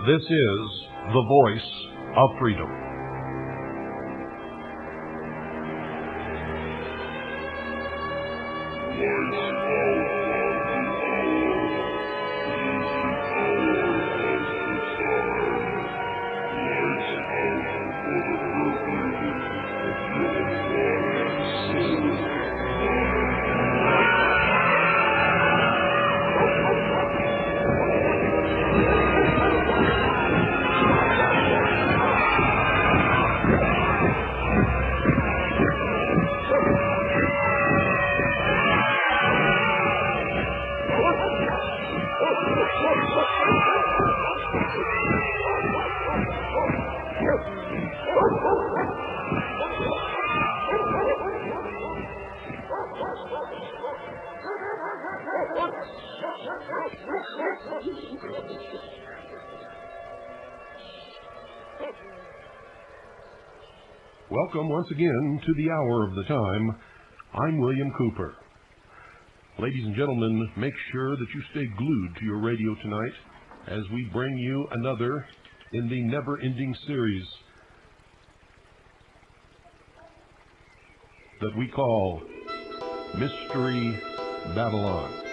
This is the voice of freedom. Welcome once again to the hour of the time. I'm William Cooper. Ladies and gentlemen, make sure that you stay glued to your radio tonight as we bring you another in the never-ending series that we call Mystery Babylon.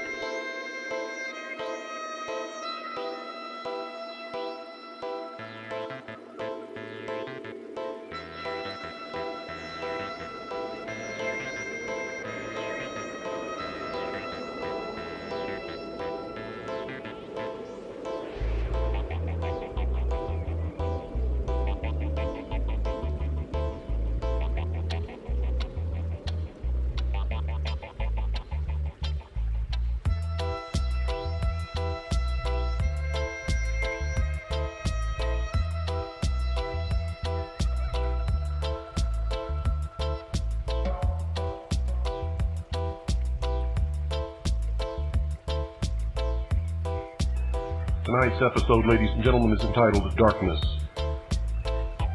Tonight's episode, ladies and gentlemen, is entitled Darkness.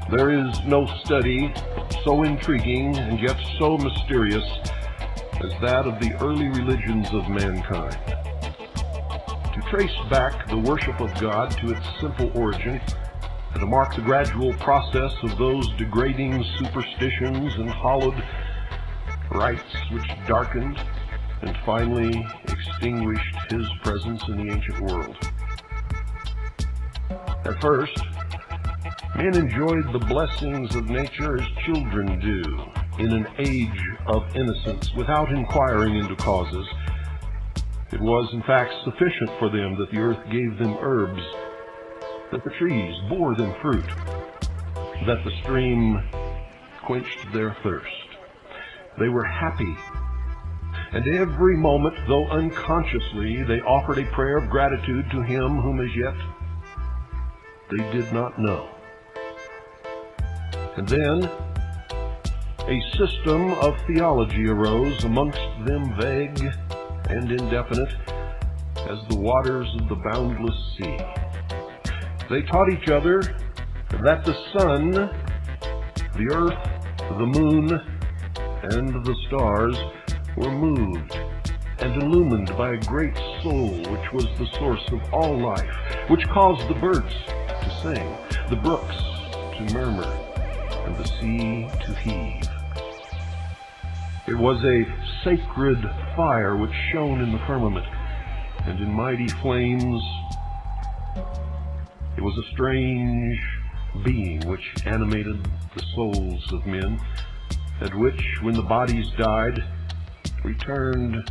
There is no study so intriguing and yet so mysterious as that of the early religions of mankind. To trace back the worship of God to its simple origin, and to mark the gradual process of those degrading superstitions and hallowed rites which darkened and finally extinguished His presence in the ancient world. At first, men enjoyed the blessings of nature as children do, in an age of innocence, without inquiring into causes. It was, in fact, sufficient for them that the earth gave them herbs, that the trees bore them fruit, that the stream quenched their thirst. They were happy, and every moment, though unconsciously, they offered a prayer of gratitude to Him whom as yet they did not know. And then a system of theology arose, amongst them vague and indefinite as the waters of the boundless sea. They taught each other that the sun, the earth, the moon, and the stars were moved and illumined by a great soul which was the source of all life, which caused the birds to sing, the brooks to murmur, and the sea to heave. It was a sacred fire which shone in the firmament, and in mighty flames it was a strange being which animated the souls of men, and which, when the bodies died, returned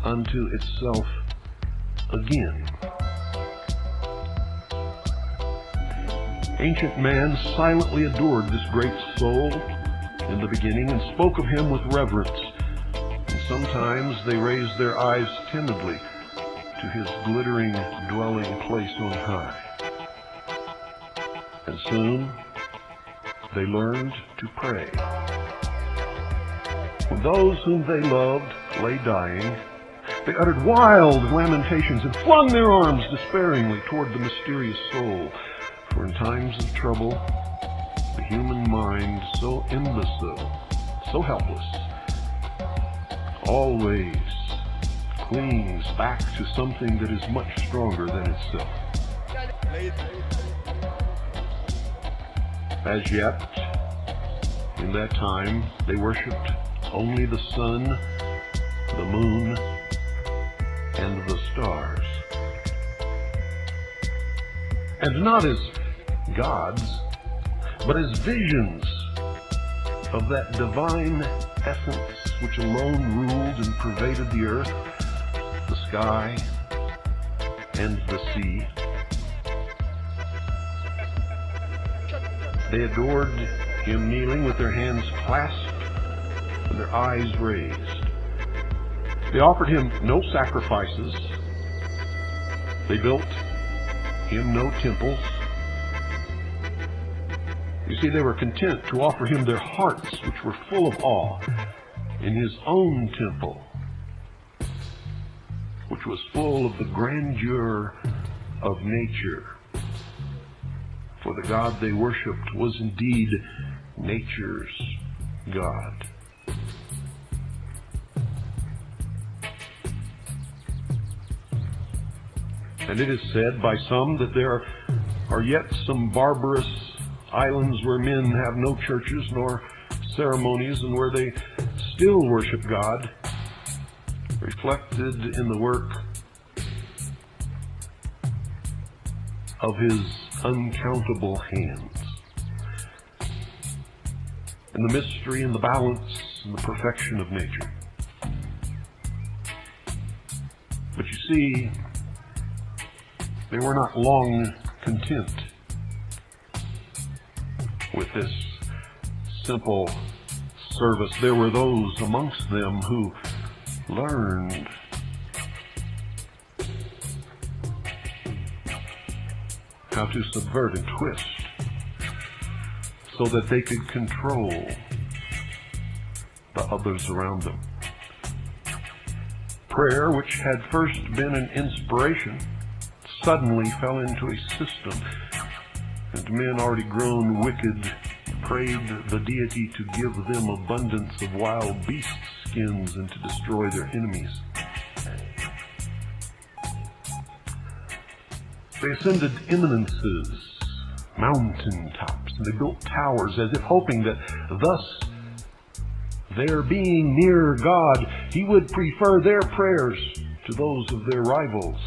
unto itself again. Ancient man silently adored this great soul in the beginning and spoke of him with reverence, and sometimes they raised their eyes timidly to his glittering dwelling place on high. And soon they learned to pray. When those whom they loved lay dying, they uttered wild lamentations and flung their arms despairingly toward the mysterious soul. For in times of trouble, the human mind, so imbecile, so helpless, always clings back to something that is much stronger than itself. As yet, in that time, they worshipped only the sun, the moon, and the stars. And not as gods, but as visions of that divine essence which alone ruled and pervaded the earth, the sky, and the sea. They adored him kneeling with their hands clasped and their eyes raised. They offered him no sacrifices. They built him no temples. You see, they were content to offer him their hearts, which were full of awe, in his own temple, which was full of the grandeur of nature. For the God they worshipped was indeed nature's God. And it is said by some that there are yet some barbarous islands where men have no churches nor ceremonies, and where they still worship God, reflected in the work of his uncountable hands, and the mystery and the balance and the perfection of nature. But you see, they were not long content with this simple service. There were those amongst them who learned how to subvert and twist so that they could control the others around them. Prayer, which had first been an inspiration, suddenly fell into a system, and men already grown wicked prayed the deity to give them abundance of wild beast skins and to destroy their enemies. They ascended eminences, mountain tops, and they built towers as if hoping that thus, their being near God, he would prefer their prayers to those of their rivals.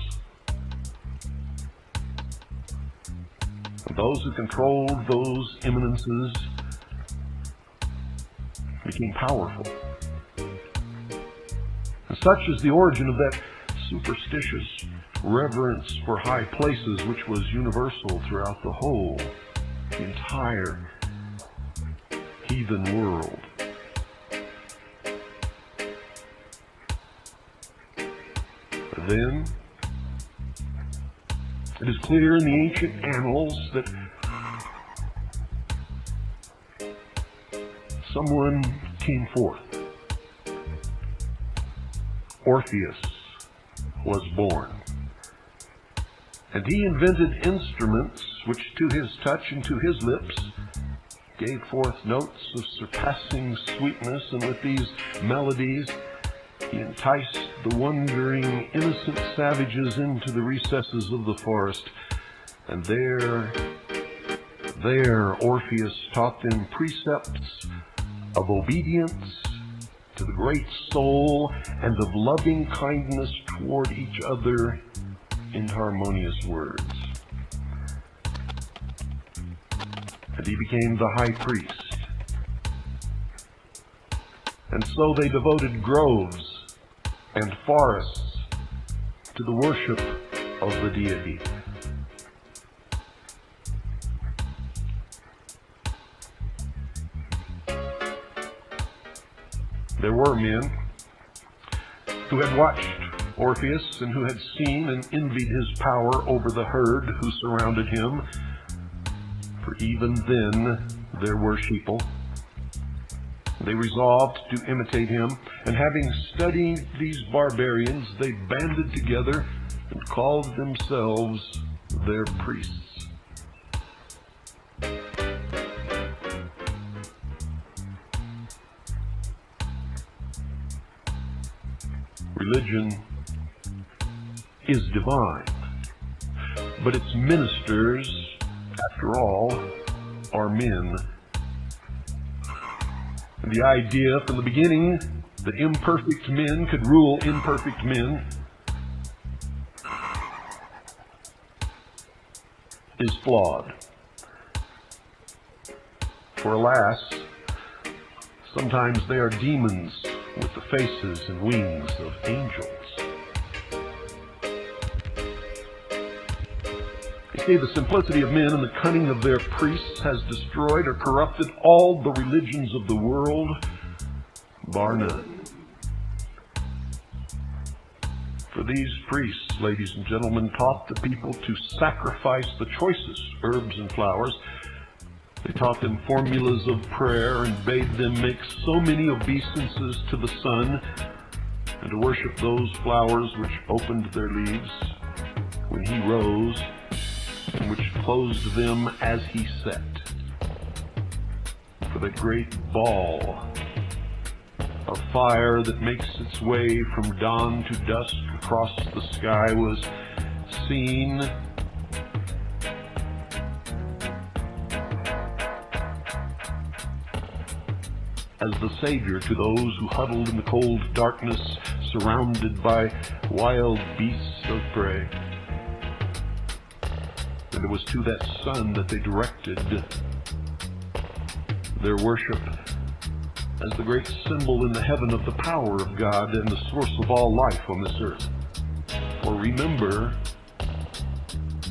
And those who controlled those eminences became powerful. And such is the origin of that superstitious reverence for high places which was universal throughout the entire heathen world. But then, it is clear in the ancient annals that someone came forth. Orpheus was born. And he invented instruments which to his touch and to his lips gave forth notes of surpassing sweetness, and with these melodies he enticed the wondering innocent savages into the recesses of the forest. And there Orpheus taught them precepts of obedience to the great soul and of loving kindness toward each other in harmonious words. And he became the high priest. And so they devoted groves and forests to the worship of the deity. There were men who had watched Orpheus and who had seen and envied his power over the herd who surrounded him. For even then there were sheeple. They resolved to imitate him, and having studied these barbarians, they banded together and called themselves their priests. Religion is divine, but its ministers, after all, are men. And the idea from the beginning that imperfect men could rule imperfect men is flawed. For alas, sometimes they are demons with the faces and wings of angels. You see, the simplicity of men and the cunning of their priests has destroyed or corrupted all the religions of the world, bar none. For these priests, ladies and gentlemen, taught the people to sacrifice the choicest herbs and flowers. They taught them formulas of prayer and bade them make so many obeisances to the sun and to worship those flowers which opened their leaves when he rose and which closed them as he set. For the great ball of fire that makes its way from dawn to dusk across the sky was seen as the savior to those who huddled in the cold darkness, surrounded by wild beasts of prey. And it was to that sun that they directed their worship as the great symbol in the heaven of the power of God and the source of all life on this earth. For remember,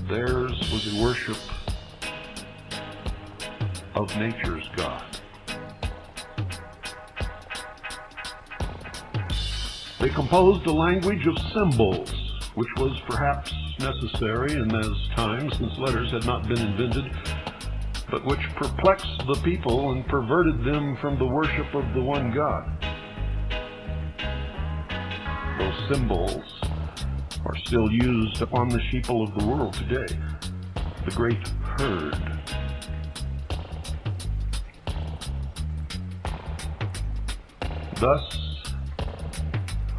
theirs was a worship of nature's God. They composed a language of symbols, which was perhaps necessary in those times, since letters had not been invented, but which perplexed the people and perverted them from the worship of the one God. Those symbols are still used upon the sheeple of the world today, the great herd. Thus,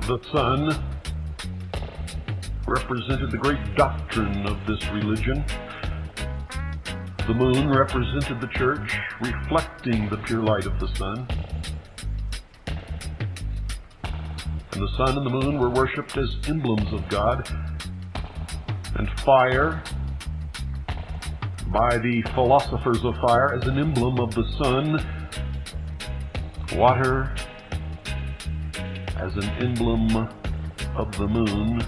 the sun represented the great doctrine of this religion. The moon represented the church, reflecting the pure light of the sun. And the sun and the moon were worshipped as emblems of God. And fire, by the philosophers of fire, as an emblem of the sun. Water, as an emblem of the moon,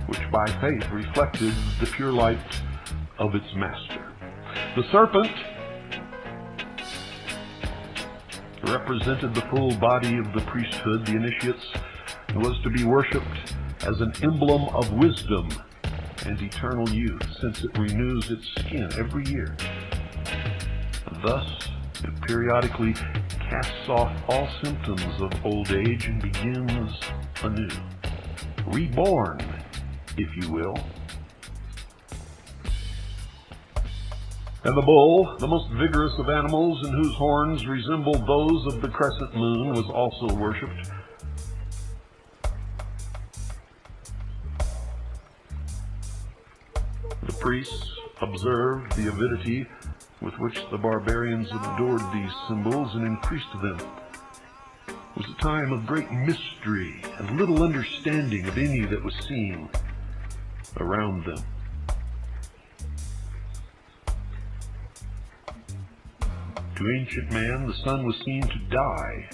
which by faith reflected the pure light of its master. The serpent represented the full body of the priesthood, the initiates, and was to be worshipped as an emblem of wisdom and eternal youth, since it renews its skin every year. Thus, it periodically casts off all symptoms of old age and begins anew, reborn, if you will. And the bull, the most vigorous of animals, and whose horns resembled those of the crescent moon, was also worshipped. The priests observed the avidity with which the barbarians adored these symbols and increased them. It was a time of great mystery and little understanding of any that was seen around them. To ancient man, the sun was seen to die,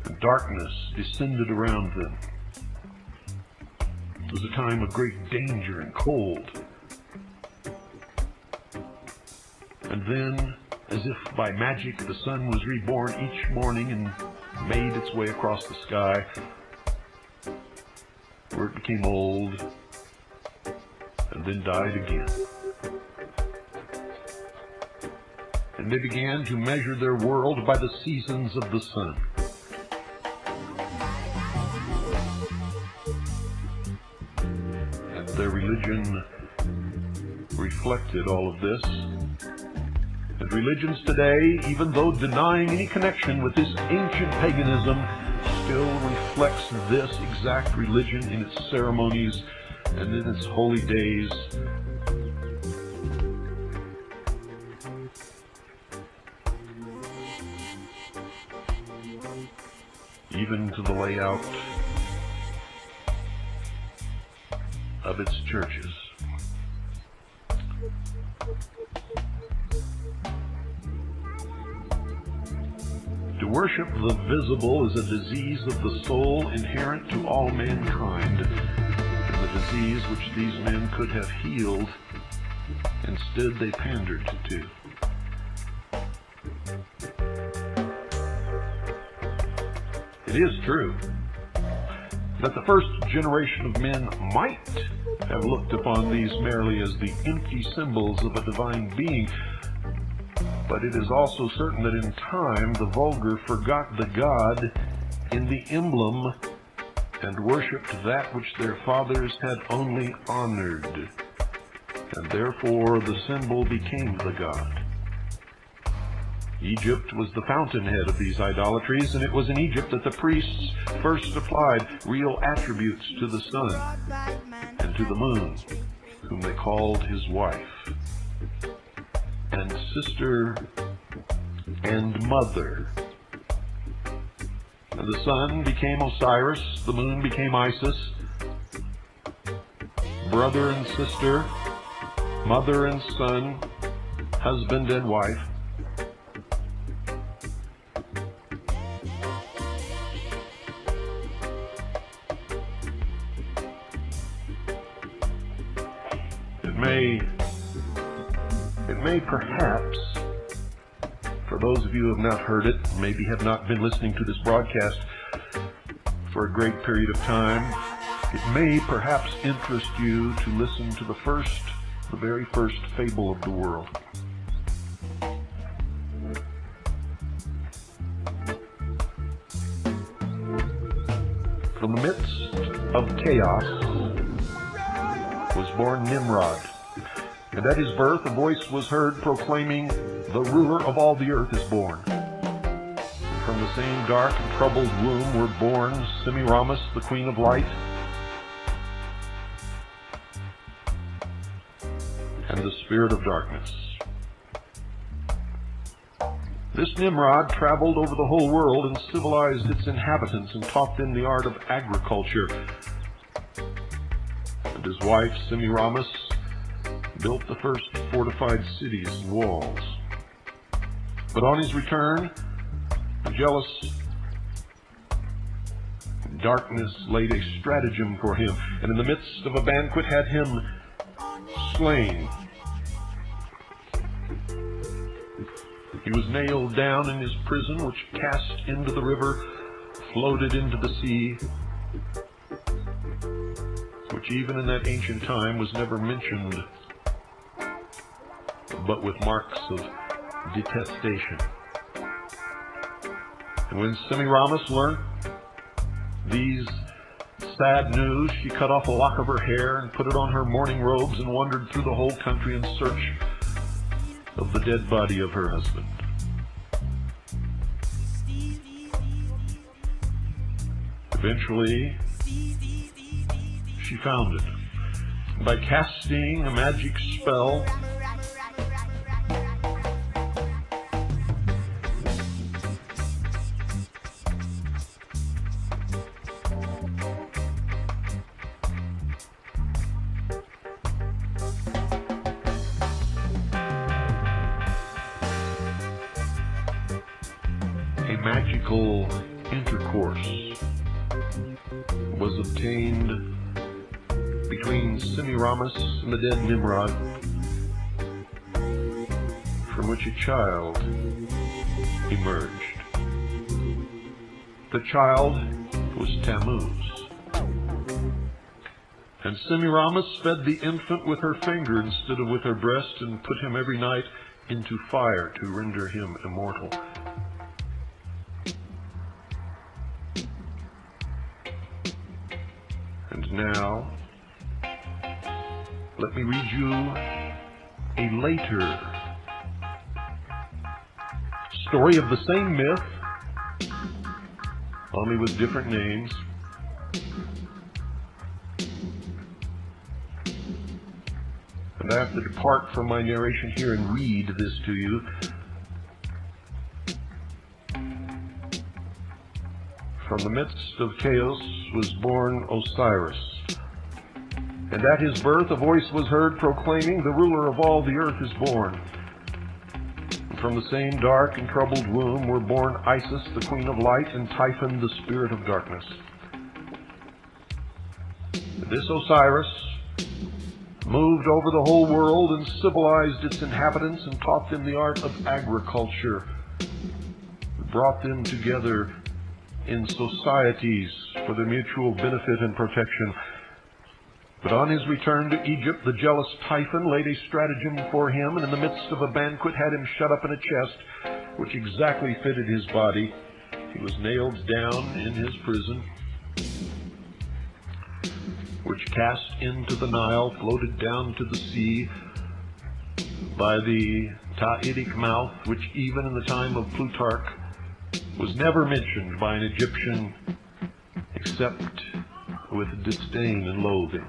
and darkness descended around them. It was a time of great danger and cold. And then, as if by magic, the sun was reborn each morning and made its way across the sky, where it became old and then died again. And they began to measure their world by the seasons of the sun. And their religion reflected all of this. And religions today, even though denying any connection with this ancient paganism, still reflects this exact religion in its ceremonies and in its holy days even to the layout of its churches. To worship the visible is a disease of the soul inherent to all mankind, and the disease which these men could have healed. Instead, they pandered to. It is true that the first generation of men might have looked upon these merely as the empty symbols of a divine being, but it is also certain that in time the vulgar forgot the God in the emblem and worshipped that which their fathers had only honored, and therefore the symbol became the God. Egypt was the fountainhead of these idolatries, and it was in Egypt that the priests first applied real attributes to the sun and to the moon, whom they called his wife, and sister, and mother. And the sun became Osiris, the moon became Isis, brother and sister, mother and son, husband and wife. It may perhaps, for those of you who have not heard it, maybe have not been listening to this broadcast for a great period of time, it may perhaps interest you to listen to the very first fable of the world. From the midst of chaos was born Nimrod, and at his birth a voice was heard proclaiming, "The ruler of all the earth is born." And from the same dark and troubled womb were born Semiramis, the queen of light, and the spirit of darkness. This Nimrod traveled over the whole world and civilized its inhabitants and taught them the art of agriculture. And his wife Semiramis built the first fortified cities and walls. But on his return, the jealous darkness laid a stratagem for him, and in the midst of a banquet had him slain. He was nailed down in his prison, which cast into the river, floated into the sea, which even in that ancient time was never mentioned, but with marks of detestation. And when Semiramis learnt these sad news, she cut off a lock of her hair and put it on her mourning robes and wandered through the whole country in search of the dead body of her husband. Eventually, she found it. By casting a magic spell, a magical intercourse was obtained between Semiramis and the dead Nimrod, from which a child emerged. The child was Tammuz, and Semiramis fed the infant with her finger instead of with her breast, and put him every night into fire to render him immortal. And now, let me read you a later story of the same myth, only with different names. And I have to depart from my narration here and read this to you From the midst of chaos was born Osiris. And at his birth a voice was heard proclaiming, "The ruler of all the earth is born." And from the same dark and troubled womb were born Isis, the queen of light, and Typhon, the spirit of darkness. And this Osiris moved over the whole world and civilized its inhabitants and taught them the art of agriculture, brought them together in societies for their mutual benefit and protection. But on his return to Egypt, the jealous Typhon laid a stratagem for him, and in the midst of a banquet had him shut up in a chest which exactly fitted his body. He was nailed down in his prison, which cast into the Nile, floated down to the sea by the Ta'itic mouth, which even in the time of Plutarch was never mentioned by an Egyptian except with disdain and loathing.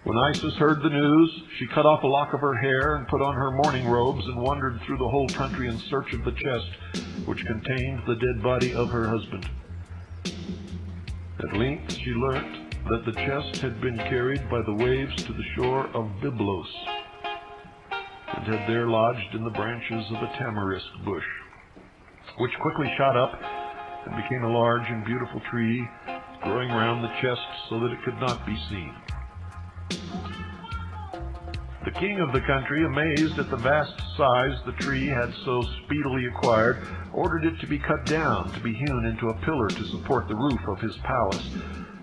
When Isis heard the news, she cut off a lock of her hair and put on her mourning robes and wandered through the whole country in search of the chest which contained the dead body of her husband. At length she learnt that the chest had been carried by the waves to the shore of Byblos, and had there lodged in the branches of a tamarisk bush, which quickly shot up and became a large and beautiful tree, growing round the chest so that it could not be seen. The king of the country, amazed at the vast size the tree had so speedily acquired, ordered it to be cut down, to be hewn into a pillar to support the roof of his palace,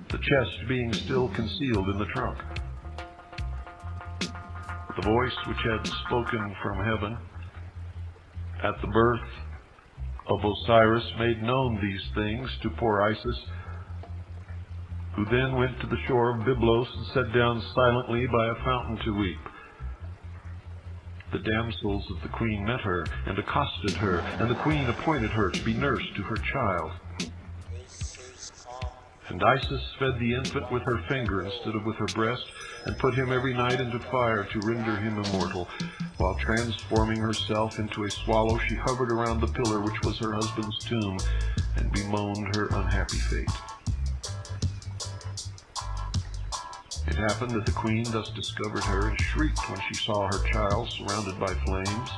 the chest being still concealed in the trunk. The voice which had spoken from heaven at the birth of Osiris made known these things to poor Isis, who then went to the shore of Byblos and sat down silently by a fountain to weep. The damsels of the queen met her and accosted her, and the queen appointed her to be nurse to her child. And Isis fed the infant with her finger instead of with her breast, and put him every night into fire to render him immortal. While transforming herself into a swallow, she hovered around the pillar which was her husband's tomb, and bemoaned her unhappy fate. It happened that the queen thus discovered her, and shrieked when she saw her child surrounded by flames.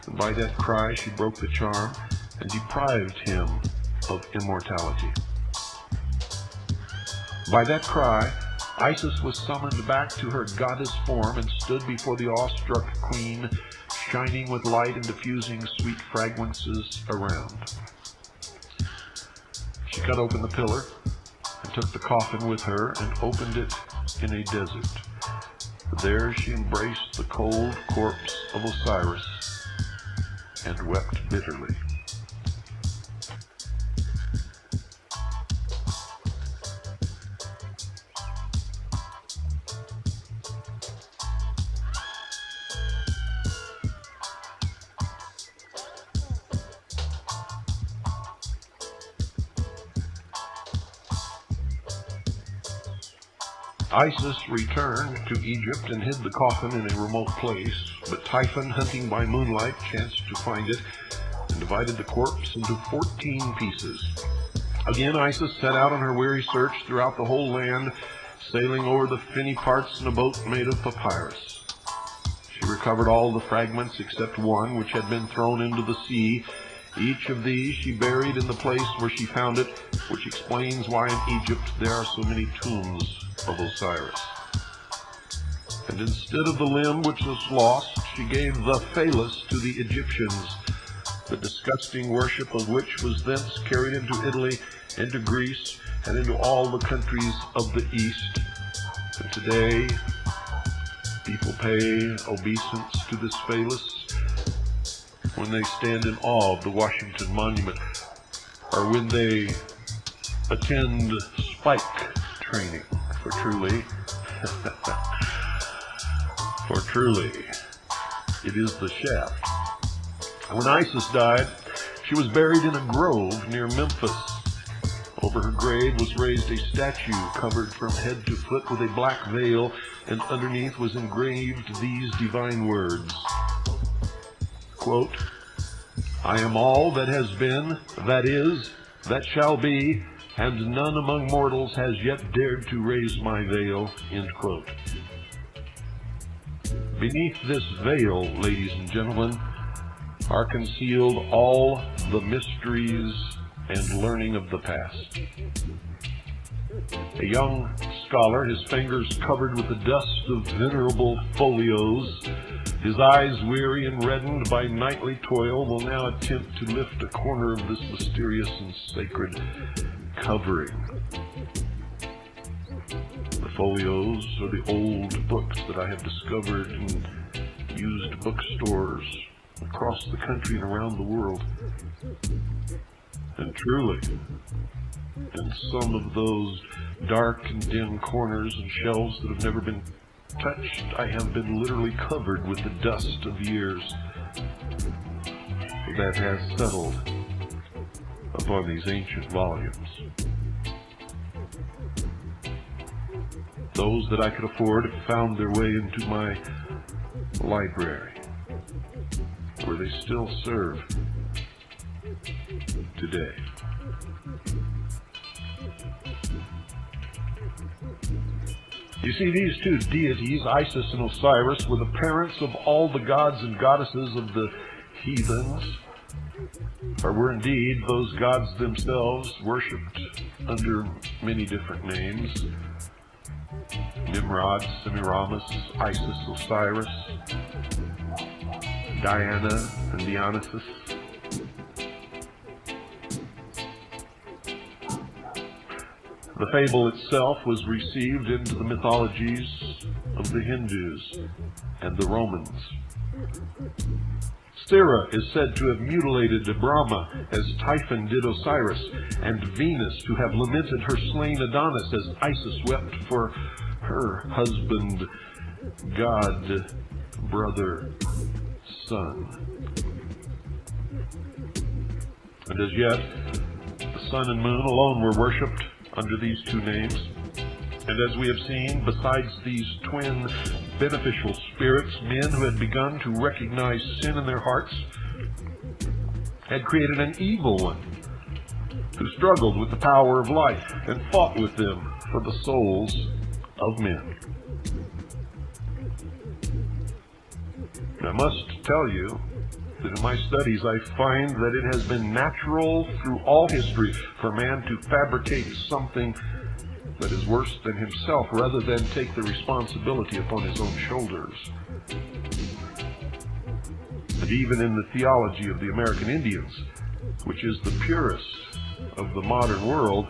And by that cry she broke the charm, and deprived him of immortality. By that cry, Isis was summoned back to her goddess form, and stood before the awestruck queen, shining with light and diffusing sweet fragrances around. She cut open the pillar, and took the coffin with her, and opened it in a desert. There she embraced the cold corpse of Osiris, and wept bitterly. Isis returned to Egypt and hid the coffin in a remote place, but Typhon, hunting by moonlight, chanced to find it, and divided the corpse into 14 pieces. Again Isis set out on her weary search throughout the whole land, sailing over the finny parts in a boat made of papyrus. She recovered all the fragments except one, which had been thrown into the sea. Each of these she buried in the place where she found it, which explains why in Egypt there are so many tombs of Osiris. And instead of the limb which was lost, she gave the phallus to the Egyptians, the disgusting worship of which was thence carried into Italy, into Greece, and into all the countries of the East. And today, people pay obeisance to this phallus when they stand in awe of the Washington Monument, or when they attend spike training. For truly, it is the shaft. When Isis died, she was buried in a grove near Memphis. Over her grave was raised a statue covered from head to foot with a black veil, and underneath was engraved these divine words, quote, I am all that has been, that is, that shall be, and none among mortals has yet dared to raise my veil." End quote. Beneath this veil, ladies and gentlemen, are concealed all the mysteries and learning of the past. A young scholar, his fingers covered with the dust of venerable folios, his eyes weary and reddened by nightly toil, will now attempt to lift a corner of this mysterious and sacred covering. The folios are the old books that I have discovered in used bookstores across the country and around the world. And truly, in some of those dark and dim corners and shelves that have never been touched, I have been literally covered with the dust of years that has settled upon these ancient volumes. Those that I could afford have found their way into my library, where they still serve today. You see, these two deities, Isis and Osiris, were the parents of all the gods and goddesses of the heathens, or were indeed those gods themselves, worshipped under many different names: Nimrod, Semiramis, Isis, Osiris, Diana, and Dionysus. The fable itself was received into the mythologies of the Hindus and the Romans. Sira is said to have mutilated Brahma as Typhon did Osiris, and Venus to have lamented her slain Adonis as Isis wept for her husband, god, brother, son. And as yet, the sun and moon alone were worshipped under these two names. And as we have seen, besides these twin beneficial spirits, men who had begun to recognize sin in their hearts had created an evil one who struggled with the power of life and fought with them for the souls of men. And I must tell you that in my studies I find that it has been natural through all history for man to fabricate something that is worse than himself, rather than take the responsibility upon his own shoulders. And even in the theology of the American Indians, which is the purest of the modern world,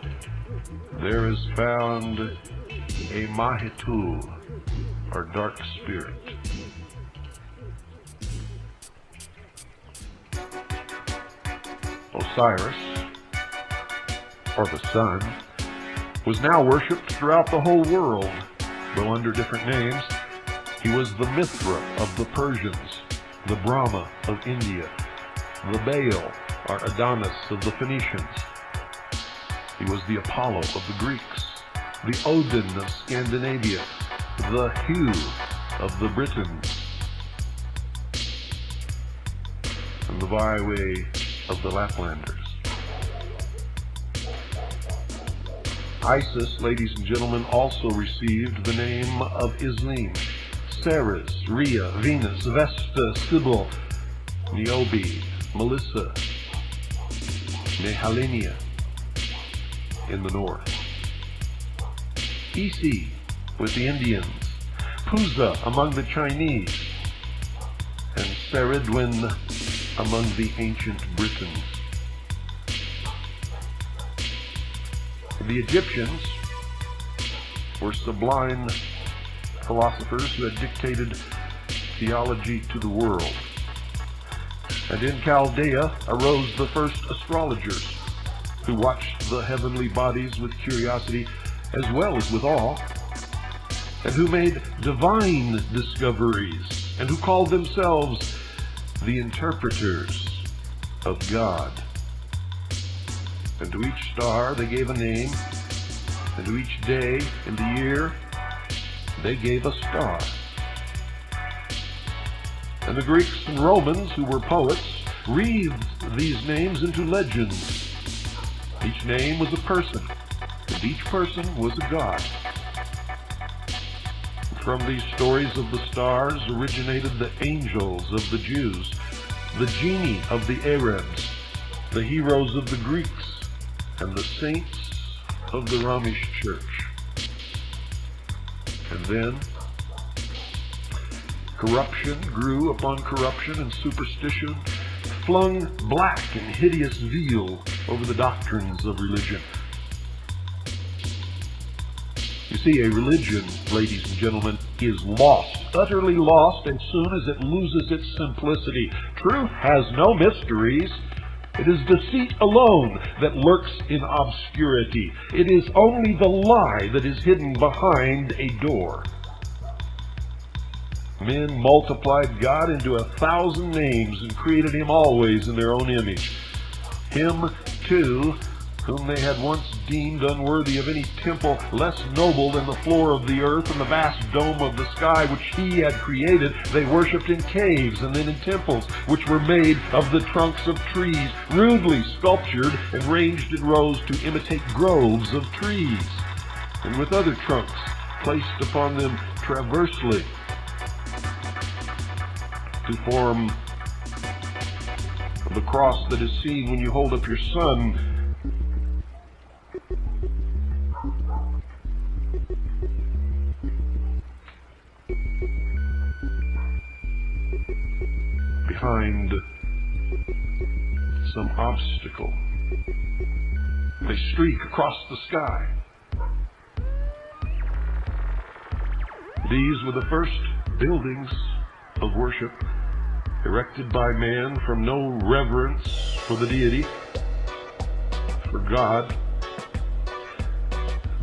there is found a Mahitul, or dark spirit. Osiris, or the sun, was now worshipped throughout the whole world, though under different names. He was the Mithra of the Persians, the Brahma of India, the Baal, or Adonis of the Phoenicians. He was the Apollo of the Greeks, the Odin of Scandinavia, the Hu of the Britons, and the Vaiwe of the Laplanders. Isis, ladies and gentlemen, also received the name of Islim, Ceres, Rhea, Venus, Vesta, Cybele, Niobe, Melissa, Nehalenia in the north, Isi with the Indians, Puza among the Chinese, and Ceridwen among the ancient Britons. The Egyptians were sublime philosophers who had dictated theology to the world. And in Chaldea arose the first astrologers, who watched the heavenly bodies with curiosity as well as with awe, and who made divine discoveries, and who called themselves the interpreters of God. And to each star they gave a name, and to each day in the year they gave a star. And the Greeks and Romans, who were poets, wreathed these names into legends. Each name was a person, and each person was a god. From these stories of the stars originated the angels of the Jews, the genii of the Arabs, the heroes of the Greeks, and the saints of the Romish Church. And then corruption grew upon corruption, and superstition flung black and hideous veil over the doctrines of religion. You see, a religion, ladies and gentlemen, is lost, utterly lost, as soon as it loses its simplicity. Truth has no mysteries. It is deceit alone that lurks in obscurity. It is only the lie that is hidden behind a door. Men multiplied God into 1,000 names and created him always in their own image. Him, too, whom they had once deemed unworthy of any temple less noble than the floor of the earth and the vast dome of the sky which he had created, they worshipped in caves and then in temples which were made of the trunks of trees, rudely sculptured and ranged in rows to imitate groves of trees, and with other trunks placed upon them traversely to form the cross that is seen when you hold up your son. Behind some obstacle, they streak across the sky. These were the first buildings of worship erected by man from no reverence for the deity, for God,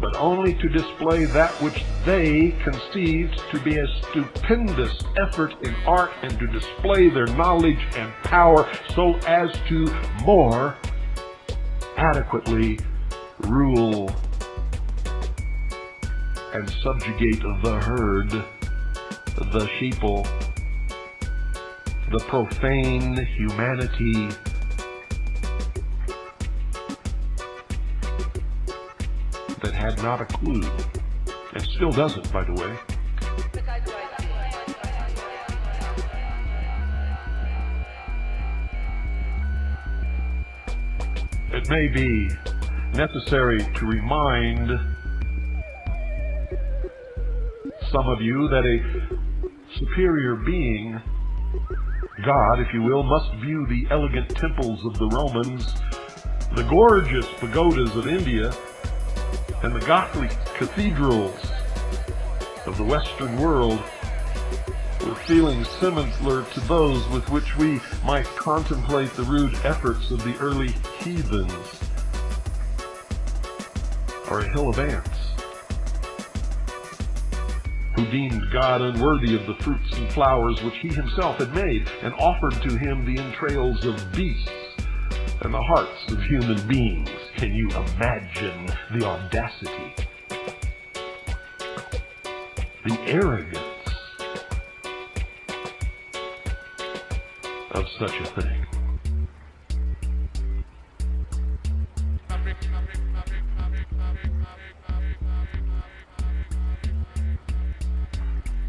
but only to display that which they conceived to be a stupendous effort in art, and to display their knowledge and power so as to more adequately rule and subjugate the herd, the sheeple, the profane humanity that had not a clue, and still doesn't, by the way. It may be necessary to remind some of you that a superior being, God, if you will, must view the elegant temples of the Romans, the gorgeous pagodas of India, and the Gothic cathedrals of the Western world with feelings similar to those with which we might contemplate the rude efforts of the early heathens, or a hill of ants who deemed God unworthy of the fruits and flowers which he himself had made, and offered to him the entrails of beasts and the hearts of human beings. Can you imagine the audacity, the arrogance of such a thing?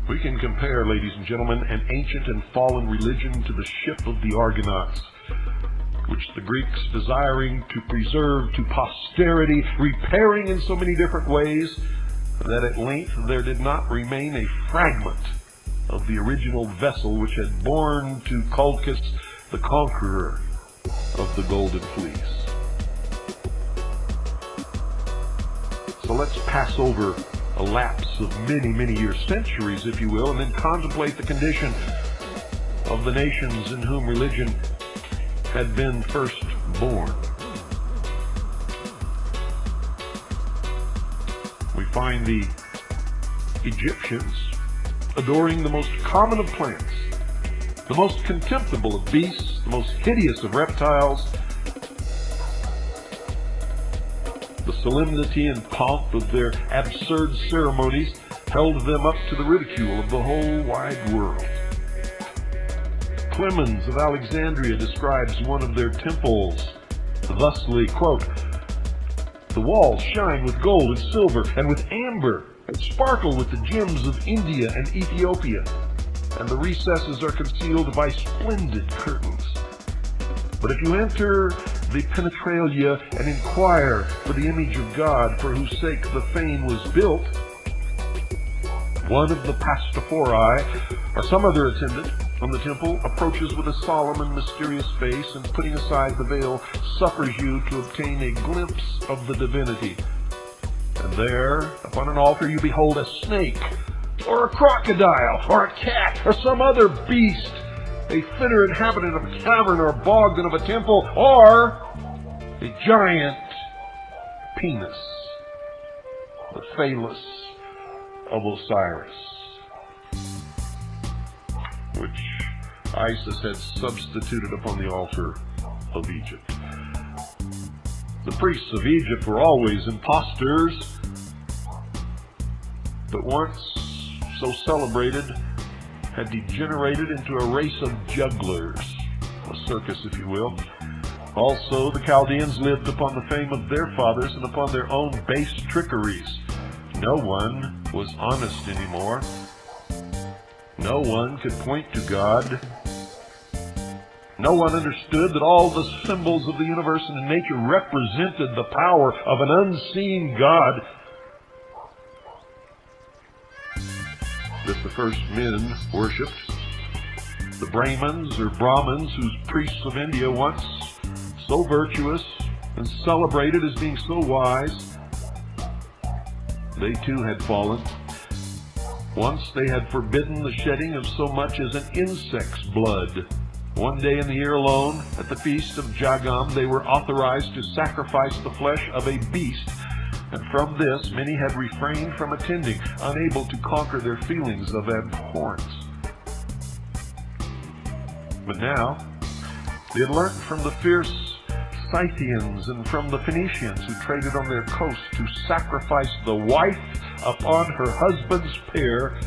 We can compare, ladies and gentlemen, an ancient and fallen religion to the ship of the Argonauts, which the Greeks, desiring to preserve to posterity, repairing in so many different ways that at length there did not remain a fragment of the original vessel which had borne to Colchis, the conqueror of the Golden Fleece. So let's pass over a lapse of many, many years, centuries, if you will, and then contemplate the condition of the nations in whom religion had been first born. We find the Egyptians adoring the most common of plants, the most contemptible of beasts, the most hideous of reptiles. The solemnity and pomp of their absurd ceremonies held them up to the ridicule of the whole wide world. Clemens of Alexandria describes one of their temples thusly, quote, "The walls shine with gold and silver and with amber and sparkle with the gems of India and Ethiopia, and the recesses are concealed by splendid curtains. But if you enter the penetralia and inquire for the image of God for whose sake the fane was built, one of the pastophori or some other attendant on the temple approaches with a solemn and mysterious face, and putting aside the veil, suffers you to obtain a glimpse of the divinity. And there, upon an altar, you behold a snake, or a crocodile, or a cat, or some other beast, a fitter inhabitant of a cavern or a bog than of a temple, or a giant penis, the phallus of Osiris, which Isis had substituted upon the altar of Egypt. The priests of Egypt were always impostors, but once so celebrated had degenerated into a race of jugglers, a circus if you will. Also, the Chaldeans lived upon the fame of their fathers and upon their own base trickeries. No one was honest anymore. No one could point to God. No one understood that all the symbols of the universe and nature represented the power of an unseen God. That the first men worshipped, the Brahmins or Brahmins, whose priests of India once so virtuous and celebrated as being so wise, they too had fallen. Once they had forbidden the shedding of so much as an insect's blood. One day in the year alone, at the feast of Jagam, they were authorized to sacrifice the flesh of a beast, and from this many had refrained from attending, unable to conquer their feelings of abhorrence. But now, they had learnt from the fierce Scythians and from the Phoenicians who traded on their coast to sacrifice the wife upon her husband's pair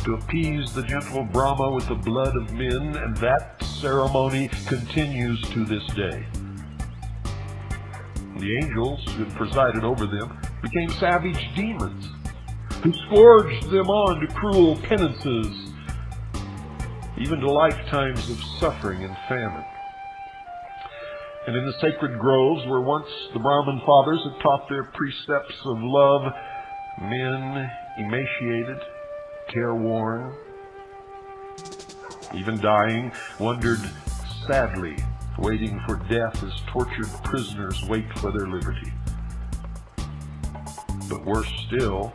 to appease the gentle Brahma with the blood of men, and that ceremony continues to this day. The angels who had presided over them became savage demons who scourged them on to cruel penances, even to lifetimes of suffering and famine. And in the sacred groves where once the Brahmin fathers had taught their precepts of love, men emaciated, careworn, even dying, wandered sadly, waiting for death as tortured prisoners wait for their liberty. But worse still,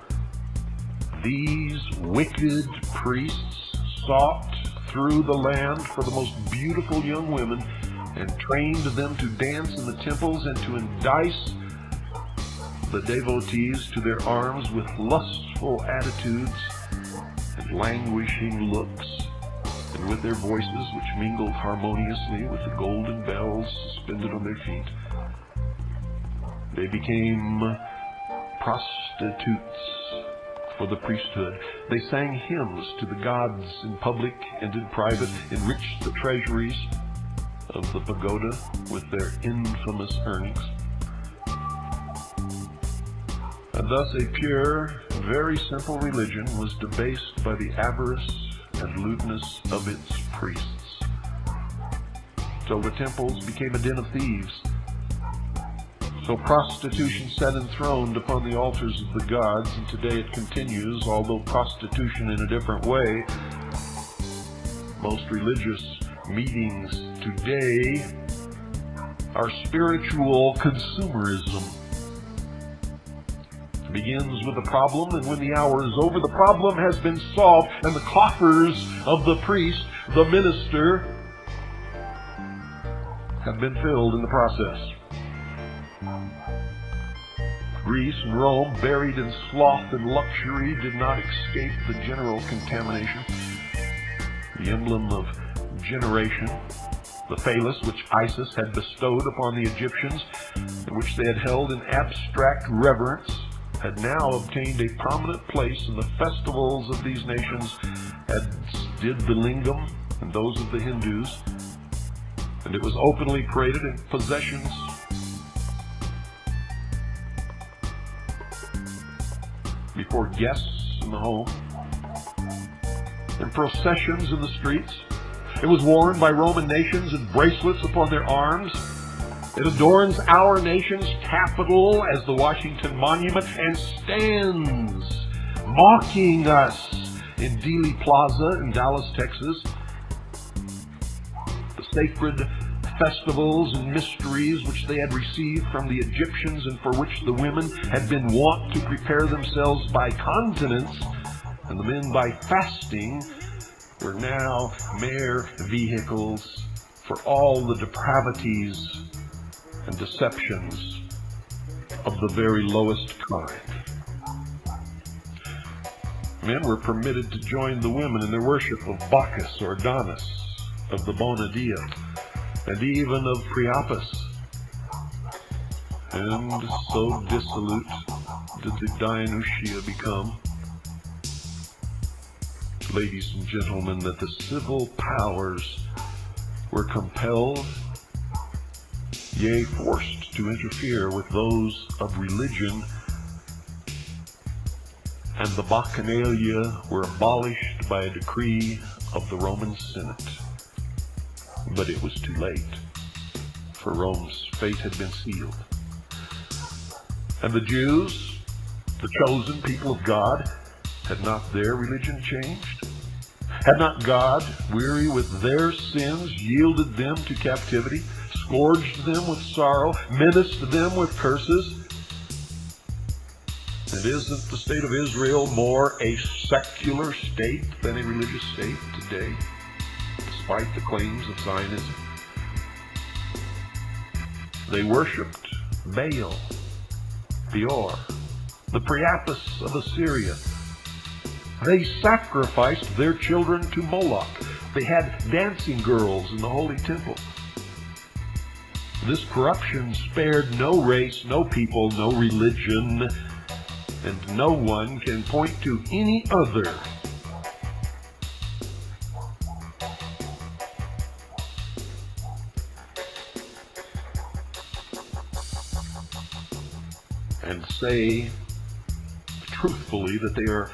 these wicked priests sought through the land for the most beautiful young women and trained them to dance in the temples and to entice the devotees to their arms with lustful attitudes and languishing looks, and with their voices which mingled harmoniously with the golden bells suspended on their feet. They became prostitutes for the priesthood. They sang hymns to the gods in public and in private, enriched the treasuries of the pagoda with their infamous earnings. And thus a pure, very simple religion was debased by the avarice and lewdness of its priests. So the temples became a den of thieves. So prostitution sat enthroned upon the altars of the gods, and today it continues, although prostitution in a different way. Most religious meetings today are spiritual consumerism. It begins with a problem, and when the hour is over, the problem has been solved, and the coffers of the priest, the minister, have been filled in the process. Greece and Rome, buried in sloth and luxury, did not escape the general contamination. The emblem of generation, the phallus which Isis had bestowed upon the Egyptians, and which they had held in abstract reverence, had now obtained a prominent place in the festivals of these nations, as did the lingam, and those of the Hindus, and it was openly paraded in processions before guests in the home, in processions in the streets. It was worn by Roman nations in bracelets upon their arms. It adorns our nation's capital as the Washington Monument and stands mocking us in Dealey Plaza in Dallas, Texas. The sacred festivals and mysteries which they had received from the Egyptians and for which the women had been wont to prepare themselves by continence and the men by fasting were now mere vehicles for all the depravities and deceptions of the very lowest kind. Men were permitted to join the women in their worship of Bacchus or Adonis, of the Bona Dea, and even of Priapus. And so dissolute did the Dionysia become, ladies and gentlemen, that the civil powers were compelled, yea, forced to interfere with those of religion, and the Bacchanalia were abolished by a decree of the Roman Senate. But it was too late, for Rome's fate had been sealed. And the Jews, the chosen people of God, had not their religion changed? Had not God, weary with their sins, yielded them to captivity, scourged them with sorrow, menaced them with curses? And isn't the state of Israel more a secular state than a religious state today, despite the claims of Zionism? They worshipped Baal, Peor, the Priapus of Assyria. They sacrificed their children to Moloch. They had dancing girls in the holy temple. This corruption spared no race, no people, no religion, and no one can point to any other and say truthfully that they are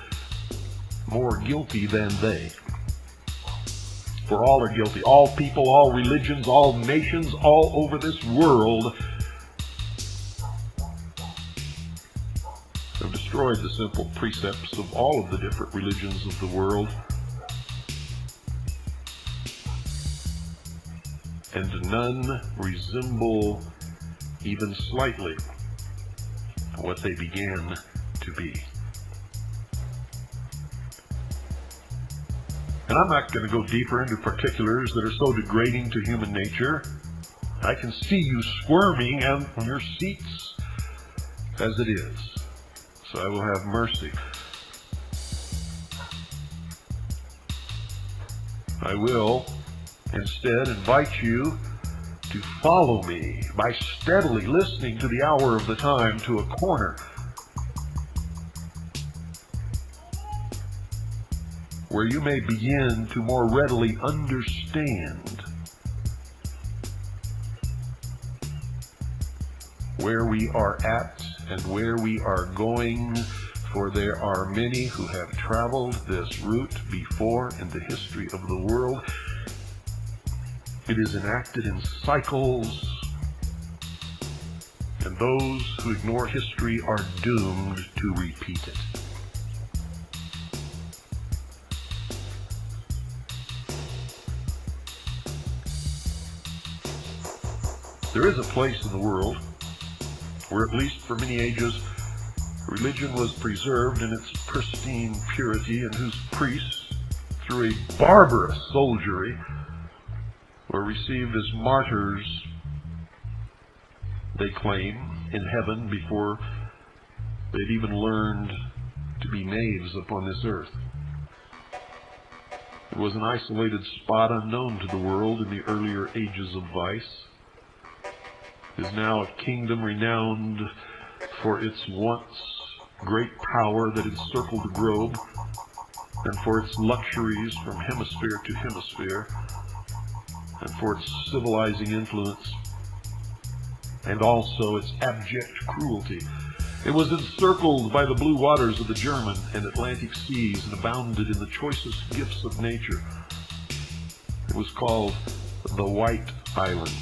more guilty than they. For all are guilty. All people, all religions, all nations, all over this world have destroyed the simple precepts of all of the different religions of the world. And none resemble even slightly what they began to be. And I'm not going to go deeper into particulars that are so degrading to human nature. I can see you squirming on your seats as it is. So I will have mercy. I will instead invite you to follow me by steadily listening to the hour of the time to a corner where you may begin to more readily understand where we are at and where we are going, for there are many who have traveled this route before in the history of the world. It is enacted in cycles, and those who ignore history are doomed to repeat it. There is a place in the world where, at least for many ages, religion was preserved in its pristine purity, and whose priests, through a barbarous soldiery, were received as martyrs, they claim, in heaven before they'd even learned to be knaves upon this earth. It was an isolated spot unknown to the world in the earlier ages of vice. It is now a kingdom renowned for its once great power that encircled the globe. and for its luxuries from hemisphere to hemisphere, and for its civilizing influence, and also its abject cruelty. It was encircled by the blue waters of the German and Atlantic seas and abounded in the choicest gifts of nature. It was called the White Island,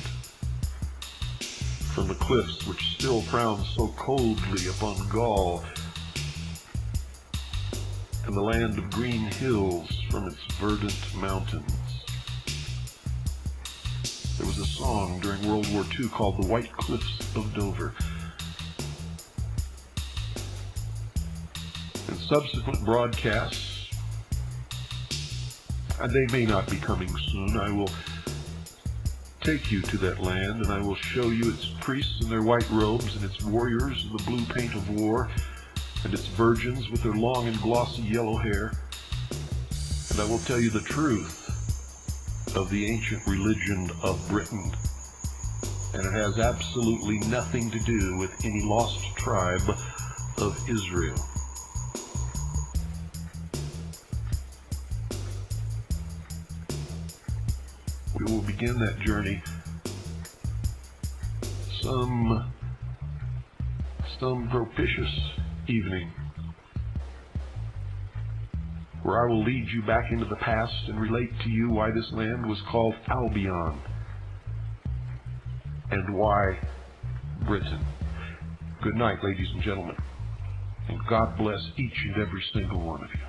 from the cliffs which still frown so coldly upon Gaul, and the land of green hills from its verdant mountains. There was a song during World War II called The White Cliffs of Dover. In subsequent broadcasts, and they may not be coming soon, I will take you to that land, and I will show you its priests in their white robes, and its warriors in the blue paint of war, and its virgins with their long and glossy yellow hair. And I will tell you the truth of the ancient religion of Britain, and it has absolutely nothing to do with any lost tribe of Israel. We will begin that journey some propitious evening, where I will lead you back into the past and relate to you why this land was called Albion and why Britain. Good night, ladies and gentlemen, and God bless each and every single one of you.